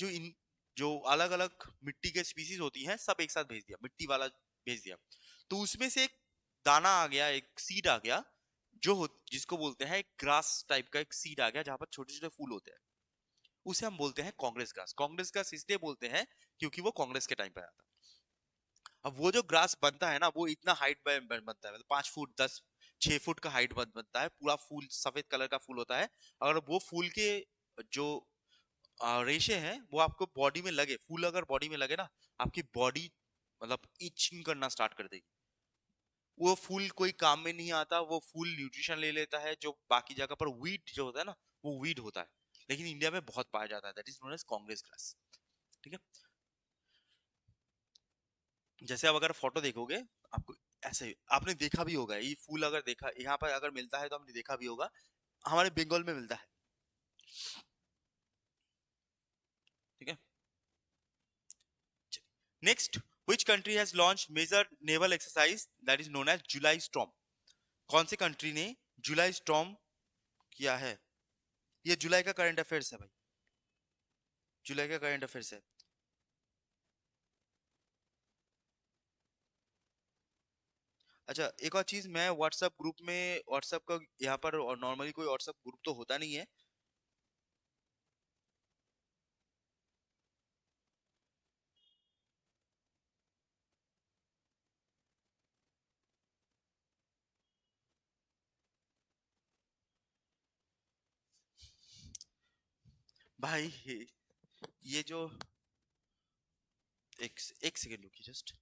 जो अलग अलग मिट्टी के स्पीसीज होती हैं सब एक साथ भेज दिया, मिट्टी वाला भेज दिया। तो उसमें से एक दाना आ गया, एक सीड आ गया, जिसको बोलते हैं एक ग्रास टाइप का एक सीड आ गया जहां पर छोटे छोटे फूल होते हैं। उसे हम बोलते हैं कांग्रेस ग्रास। कांग्रेस ग्रास इसलिए बोलते हैं क्योंकि वो कांग्रेस के टाइम पे आया था। अब वो जो ग्रास बनता है ना वो इतना हाइट बनता है, मतलब 5 फुट 10 6 फुट का हाइट बनता है, पूरा फूल सफेद कलर का फूल होता है। अगर वो फूल के जो रेशे हैं वो आपको बॉडी में लगे, फूल अगर बॉडी में लगे ना, आपकी बॉडी मतलब इचिंग करना स्टार्ट कर देगी। वो फूल कोई काम में नहीं आता, वो फूल न्यूट्रिशन ले लेता है जो बाकी जगह पर वीट जो होता है ना वो वीट होता है, लेकिन इंडिया में बहुत पाया जाता है, that is known as Congress grass. ठीक है, जैसे आप अगर फोटो देखोगे, आपको ऐसे आपने देखा भी होगा, ये फूल अगर देखा यहाँ पर अगर मिलता है तो आपने देखा भी होगा, हमारे बंगाल में मिलता है। ठीक है, next, which country has launched major naval exercise that is known as July storm? कौन सी कंट्री ने जुलाई स्टॉर्म किया है? ये जुलाई का करंट अफेयर्स है भाई, जुलाई का करंट अफेयर्स है। अच्छा, एक और चीज, मैं व्हाट्सएप का यहाँ पर नॉर्मली कोई व्हाट्सएप ग्रुप तो होता नहीं है भाई। ये जो, एक सेकेंड रुकिए जस्ट।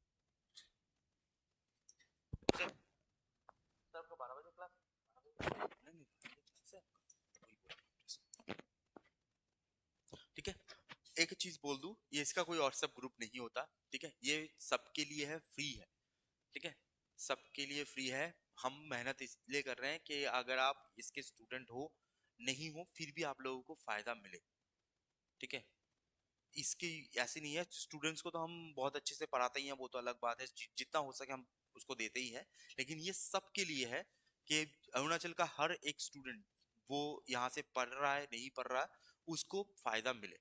सर, आपका 12 बजे क्लास? नहीं नहीं, से ठीक है, एक चीज बोल दूं, ये इसका कोई व्हाट्सएप ग्रुप नहीं होता। ठीक है, ये सबके लिए है, फ्री है। ठीक है, सबके लिए फ्री है। हम मेहनत इसलिए कर रहे हैं कि अगर आप इसके स्टूडेंट हो, नहीं हो, फिर भी आप लोगों को फायदा मिले। ठीक है, इसकी ऐसी नहीं है, स्टूडेंट्स को तो हम बहुत अच्छे से पढ़ाते ही हैं, वो तो अलग बात है, जितना हो सके हम उसको देते ही है, लेकिन ये सबके लिए है कि अरुणाचल का हर एक स्टूडेंट, वो यहाँ से पढ़ रहा है नहीं पढ़ रहा है, उसको फायदा मिले।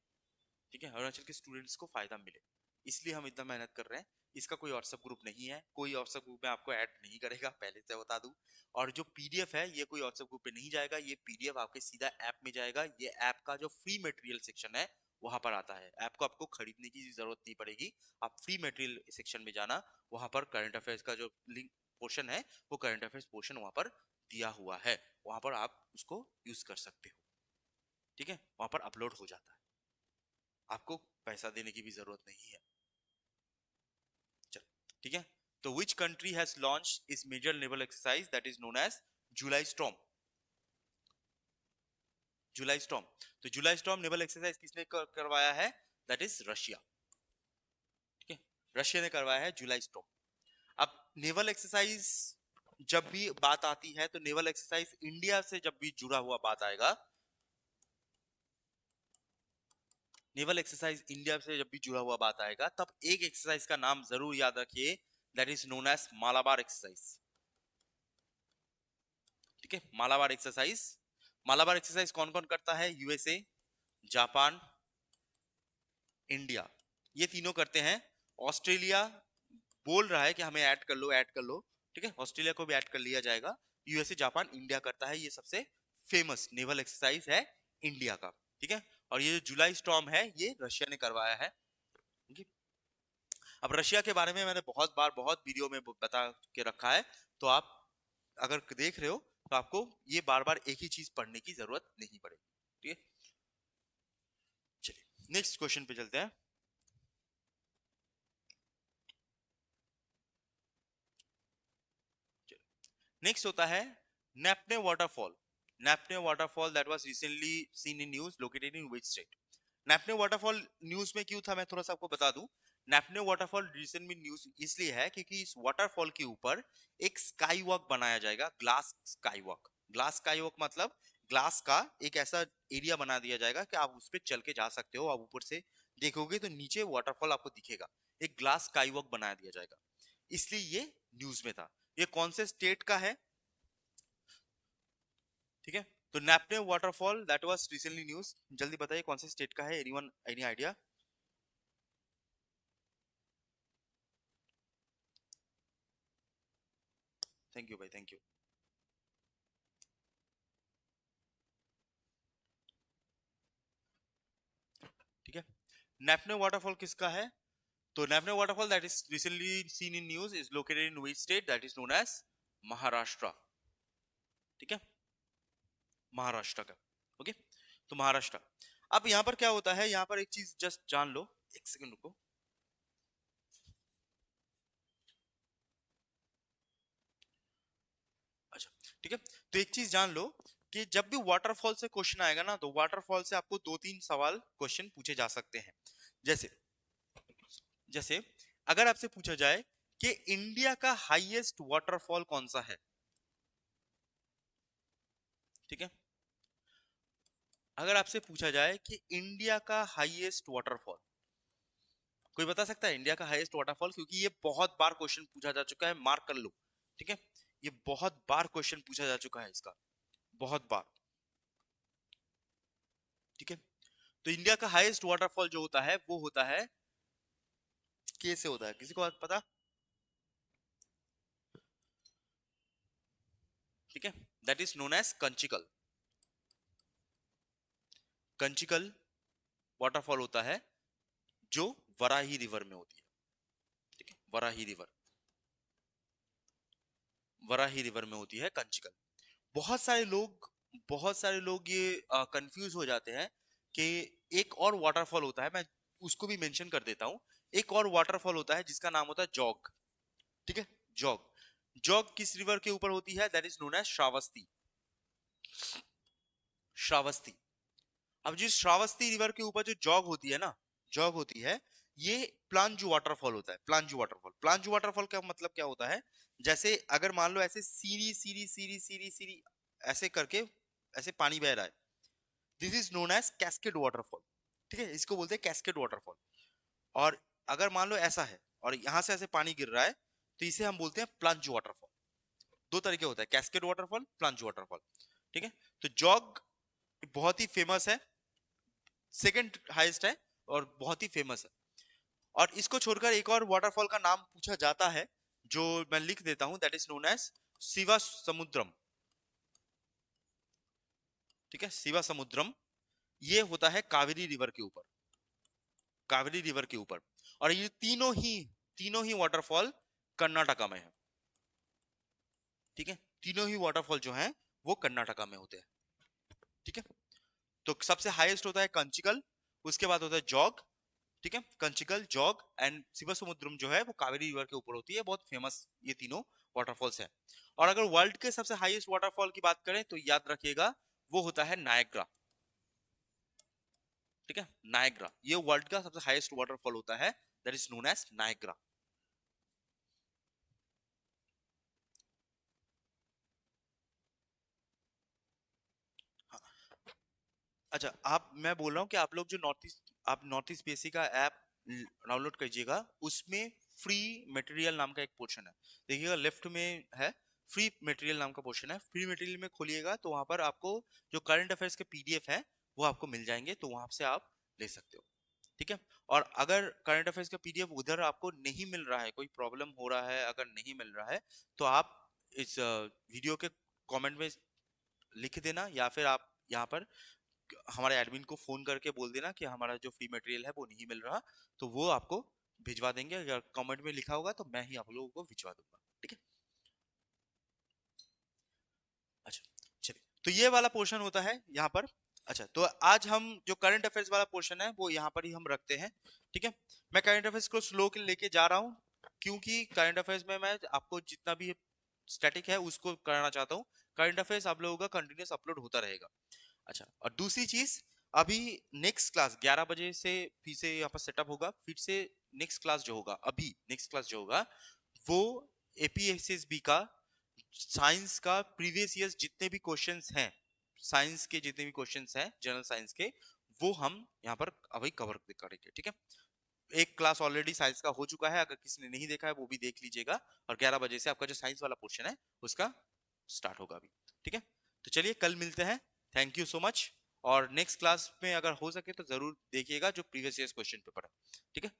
ठीक है, अरुणाचल के स्टूडेंट्स को फायदा मिले, इसलिए हम इतना मेहनत कर रहे हैं। इसका कोई व्हाट्सएप ग्रुप नहीं है, कोई व्हाट्सएप ग्रुप में आपको ऐड नहीं करेगा, पहले से बता दूं। और जो पीडीएफ है ये कोई व्हाट्सएप ग्रुप पे नहीं जाएगा, ये पीडीएफ आपके सीधा ऐप में जाएगा। ये ऐप का जो फ्री मटेरियल सेक्शन है वहां पर आता है। ऐप को आपको खरीदने की जरूरत नहीं पड़ेगी, आप फ्री मटेरियल सेक्शन में जाना, वहां पर करंट अफेयर्स का जो लिंक पोर्शन है वो करंट अफेयर्स पोर्शन वहां पर दिया हुआ है, वहां पर आप उसको यूज कर सकते हो। ठीक है, वहां पर अपलोड हो जाता है, आपको पैसा देने की भी जरूरत नहीं है। चलो ठीक है, तो which country has launch is major naval exercise that is known as July storm? July storm, तो जुलाई स्टॉर्म नेवल एक्सरसाइज किसने करवाया है? That is Russia. ठीक है, रशिया ने करवाया है जुलाई स्टॉर्म। अब नेवल एक्सरसाइज जब भी बात आती है तो नेवल एक्सरसाइज इंडिया से जब भी जुड़ा हुआ बात आएगा, नेवल एक्सरसाइज इंडिया से जब भी जुड़ा हुआ बात आएगा, तब एक एक्सरसाइज का नाम जरूर याद रखिए, that is known as Malabar exercise. ठीक है, मालाबार एक्सरसाइज। मालाबार एक्सरसाइज कौन कौन करता है? यूएसए, जापान, इंडिया, ये तीनों करते हैं। ऑस्ट्रेलिया बोल रहा है कि हमें ऐड कर लो, ऐड कर लो। ठीक है, ऑस्ट्रेलिया को भी ऐड कर लिया जाएगा। यूएसए, जापान, इंडिया करता है, ये सबसे फेमस नेवल एक्सरसाइज है इंडिया का। ठीक है, और ये जो जुलाई स्टॉर्म है ये रशिया ने करवाया है। अब रशिया के बारे में मैंने बहुत बार बहुत वीडियो में बता के रखा है, तो आप अगर देख रहे हो तो आपको ये बार बार एक ही चीज पढ़ने की जरूरत नहीं पड़ेगी। ठीक है, चलिए नेक्स्ट क्वेश्चन पे चलते हैं। नेक्स्ट होता है Nepne waterfall. Nepne waterfall that was recently seen in news, located in which state? Nepne waterfall news में क्यों था, मैं थोड़ा सा आपको बता दूं। नेपने वाटरफॉल रिसेंट में न्यूज इसलिए है क्योंकि इस वाटरफॉल के ऊपर एक स्काई वॉक बनाया जाएगा, glass sky walk. Glass sky walk मतलब ग्लास का एक ऐसा एरिया बना दिया जाएगा कि आप उस पर चल के जा सकते हो, आप ऊपर से देखोगे तो नीचे वाटरफॉल आपको दिखेगा। एक ग्लास स्काई वॉक बना दिया जाएगा, इसलिए ये न्यूज में था। ये कौन से स्टेट का है? ठीक है, तो Nepne waterfall that was recently news, जल्दी बताइए कौन से स्टेट का है? Anyone, any idea? Thank you भाई, थैंक यू। ठीक है, नेपने वाटरफॉल किसका है? तो Nepne waterfall that is recently seen in news is located in which state? That is known as Maharashtra. ठीक है, महाराष्ट्र का। ओके, तो महाराष्ट्र। अब यहां पर क्या होता है, यहां पर एक चीज जस्ट जान लो, एक सेकंड रुको। अच्छा, ठीक है, तो एक चीज जान लो कि जब भी वाटरफॉल से क्वेश्चन आएगा ना, तो वाटरफॉल से आपको दो तीन सवाल क्वेश्चन पूछे जा सकते हैं। जैसे जैसे अगर आपसे पूछा जाए कि इंडिया का हाईएस्ट वाटरफॉल कौन सा है? ठीक है, अगर आपसे पूछा जाए कि इंडिया का हाईएस्ट वाटरफॉल, कोई बता सकता है इंडिया का हाईएस्ट वाटरफॉल? क्योंकि ये बहुत बार क्वेश्चन पूछा जा चुका है, मार्क कर लो। ठीक है, ये बहुत बार क्वेश्चन पूछा जा चुका है इसका, बहुत बार। ठीक है, तो इंडिया का हाईएस्ट वाटरफॉल जो होता है वो होता है, कैसे होता है, किसी को पता? ठीक है, that is known as Kanchikal. Kanchikal waterfall होता है जो वराही रिवर में होती है। ठीक है, वराही रिवर, वराही रिवर में होती है कंचिकल। बहुत सारे लोग ये कंफ्यूज हो जाते हैं कि एक और वाटरफॉल होता है, मैं उसको भी मेंशन कर देता हूं। एक और वाटरफॉल होता है जिसका नाम होता है जॉग। ठीक है, जॉग। जॉग किस रिवर के ऊपर होती है? That is known as Shravasti. Shravasti. अब जिस श्रावस्ती रिवर के ऊपर जो जॉग होती है ना, जॉग होती है, ये प्लांजू वाटरफॉल होता है। प्लांजू वाटरफॉल, प्लांजू वाटरफॉल का मतलब क्या होता है? जैसे अगर मान लो ऐसे सीरी सीरी सीरी सीरी सीरी ऐसे करके ऐसे पानी बह रहा है, this is known as cascade waterfall. ठीक है, इसको बोलते हैं कैस्केड वाटरफॉल। और अगर मान लो ऐसा है और यहां से ऐसे पानी गिर रहा है, तो इसे हम बोलते हैं प्लांजू वाटरफॉल। दो तरीके होता है, कैस्केड वाटरफॉल, प्लांजू वाटरफॉल। ठीक है, तो जॉग बहुत ही फेमस है, सेकंड हाईएस्ट है। और बहुत ही फेमस है। और इसको छोड़कर एक और वाटरफॉल का नाम पूछा जाता है, जो मैं लिख देता हूं, that is known as Shiva Samudram. ठीक है, शिवा समुद्रम, ये होता है कावेरी रिवर के ऊपर, कावेरी रिवर के ऊपर। और ये तीनों ही वाटरफॉल कर्नाटका में है। ठीक है, तीनों ही वाटरफॉल जो हैं वो कर्नाटका में होते हैं। ठीक है, तो सबसे हाईएस्ट होता है कंचिकल, उसके बाद होता है जॉग। ठीक है, कंचिकल, जॉग एंड शिवसमुद्रम जो है वो कावेरी रिवर के ऊपर होती है, बहुत फेमस ये तीनों वाटरफॉल्स हैं। और अगर वर्ल्ड के सबसे हाईएस्ट वाटरफॉल की बात करें तो याद रखिएगा वो होता है नायग्रा। ठीक है, नायग्रा, ये वर्ल्ड का सबसे हाईएस्ट वाटरफॉल होता है, that is known as Niagara. अच्छा, आप, मैं बोल रहा हूँ कि आप लोग जो नॉर्थ ईस्ट पीएससी का ऐप डाउनलोड कीजिएगा, उसमें फ्री मटेरियल नाम का एक पोर्शन है, देखिएगा लेफ्ट में है, फ्री मटेरियल नाम का पोर्शन है। फ्री मटेरियल में खोलिएगा तो वहां पर आपको जो करंट अफेयर्स के पीडीएफ है वो आपको मिल जाएंगे, तो वहां से आप ले सकते हो। ठीक है, और अगर करंट अफेयर्स का पीडीएफ उधर आपको नहीं मिल रहा है, कोई प्रॉब्लम हो रहा है, अगर नहीं मिल रहा है, तो आप इस वीडियो के कमेंट में लिख देना, या फिर आप यहाँ पर हमारे एडमिन को फोन करके बोल देना कि हमारा जो फ्री मटेरियल है वो नहीं मिल रहा, तो वो आपको भिजवा देंगे। अगर कमेंट में लिखा होगा तो मैं ही आप लोगों को भिजवा दूंगा। ठीक है, अच्छा, चलिए, तो ये वाला पोर्शन होता है यहाँ पर। अच्छा, तो आज हम जो करंट अफेयर्स वाला पोर्शन है वो यहाँ पर ही हम रखते हैं। ठीक है, मैं करंट अफेयर्स को स्लो के लेके जा रहा हूँ, क्योंकि करंट अफेयर्स में मैं आपको जितना भी स्टैटिक है उसको कराना चाहता हूँ। करंट अफेयर्स आप लोगों का कंटिन्यूस अपलोड होता रहेगा। अच्छा, और दूसरी चीज, अभी नेक्स्ट क्लास 11 बजे से फिर से यहाँ पर सेटअप होगा, फिर से नेक्स्ट क्लास जो होगा, अभी नेक्स्ट क्लास जो होगा वो एपीएसएसबी का साइंस का प्रीवियस ईयर्स जितने भी क्वेश्चंस हैं, साइंस के जितने भी क्वेश्चंस हैं जनरल साइंस के, वो हम यहाँ पर अभी कवर करेंगे। ठीक है, एक क्लास ऑलरेडी साइंस का हो चुका है, अगर किसी ने नहीं देखा है वो भी देख लीजिएगा। और 11 बजे से आपका जो साइंस वाला पोर्शन है उसका स्टार्ट होगा अभी। ठीक है, तो चलिए कल मिलते हैं, थैंक यू सो मच। और नेक्स्ट क्लास में अगर हो सके तो जरूर देखिएगा जो प्रीवियस ईयर क्वेश्चन पेपर है। ठीक है।